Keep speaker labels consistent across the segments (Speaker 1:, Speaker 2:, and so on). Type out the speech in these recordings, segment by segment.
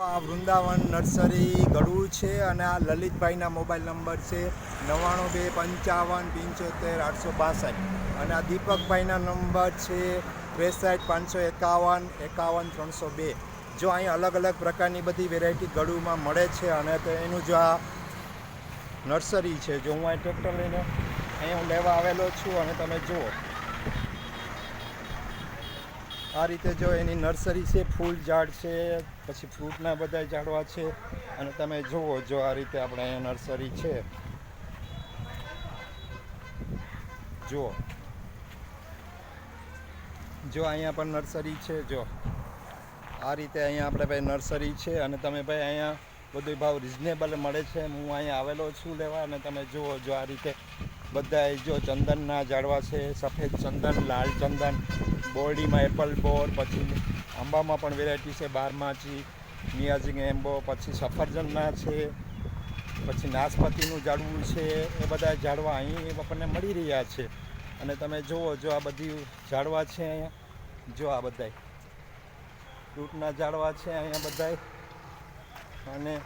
Speaker 1: આ વૃંદાવન નર્સરી ગળું છે અને આ લલિતભાઈના મોબાઈલ નંબર છે 99255775 અને આ દીપકભાઈના નંબર છે 63 551 51 302। જો અહીં અલગ અલગ પ્રકારની બધી વેરાયટી ગળુમાં મળે છે અને તો એનું જો આ નર્સરી છે, જો હું અહીં ટ્રેક્ટર લઈને અહીં હું લેવા આવેલો છું અને તમે જુઓ આ રીતે જો એની નર્સરી છે, ફૂલ ઝાડ છે, પછી ફ્રૂટના બધા ઝાડવા છે અને તમે જુઓ જો આ રીતે આપણે અહીંયા નર્સરી છે, જુઓ જો અહીંયા પણ નર્સરી છે, જો આ રીતે અહીંયા આપણે ભાઈ નર્સરી છે અને તમે ભાઈ અહીંયા બધું ભાવ રિઝનેબલ મળે છે। હું અહીંયા આવેલો છું લેવા અને તમે જુઓ જો આ રીતે બધા જો ચંદનના ઝાડવા છે, સફેદ ચંદન, લાલ ચંદન, બોરડીમાં એપલ બોર, પછી આંબામાં પણ વેરાયટી છે, બારમાચી, મિયાઝિંગ એમ્બો, પછી સફરજનના છે, પછી નાશપતીનું ઝાડવું છે, એ બધા ઝાડવા અહીં આપણને મળી રહ્યા છે। અને તમે જુઓ જો આ બધી ઝાડવા છે અહીંયા, જો આ બધાય ફ્રૂટના ઝાડવા છે અહીંયા બધાય, અને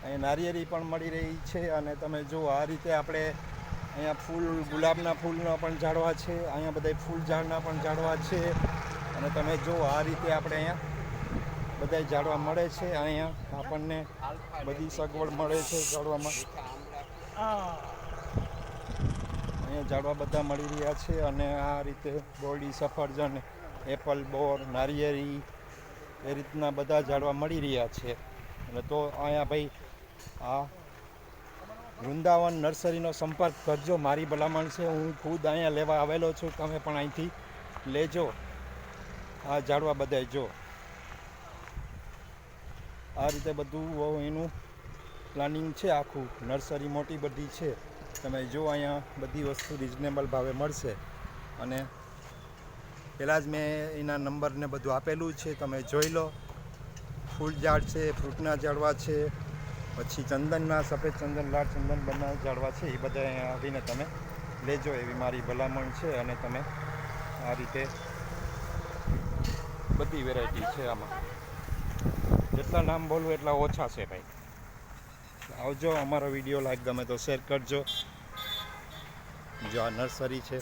Speaker 1: અહીં નારિયેળી પણ મળી રહી છે। અને તમે જુઓ આ રીતે આપણે અહીંયા ફૂલ, ગુલાબના ફૂલના પણ ઝાડવા છે, અહીંયા બધા ફૂલ ઝાડના પણ ઝાડવા છે અને તમે જુઓ આ રીતે આપણે અહીંયા બધા ઝાડવા મળે છે। અહીંયા આપણને બધી સગવડ મળે છે ઝાડવામાં, અહીંયા ઝાડવા બધા મળી રહ્યા છે અને આ રીતે બોરડી, સફરજન, એપલ બોર, નારિયેળી એ રીતના બધા ઝાડવા મળી રહ્યા છે। અને તો અહીંયા ભાઈ આ વૃંદાવન નર્સરીનો સંપર્ક કરજો, મારી ભલામણ છે, હું ખુદ અહીંયા લેવા આવેલો છું, તમે પણ અહીંથી લેજો આ ઝાડવા બધાય। જો આ રીતે બધું એનું પ્લાનિંગ છે, આખું નર્સરી મોટી બધી છે, તમે જો અહીંયા બધી વસ્તુ રિઝનેબલ ભાવે મળશે। અને પહેલાં જ મેં એના નંબરને બધું આપેલું છે, તમે જોઈ લો। ફૂલ ઝાડ છે, ફ્રૂટના ઝાડવા છે, પછી ચંદનના, સફેદ ચંદન, લાલ ચંદન બંને ઝાડવા છે, એ બધા અહીંયા આવીને તમે લેજો એવી મારી ભલામણ છે। અને તમે આ રીતે બધી વેરાયટી છે આમાં, જેટલા નામ બોલવું એટલા ઓછા છે ભાઈ। આવજો, અમારો વિડીયો લાઈક ગમે તો શેર કરજો। જો આ નર્સરી છે।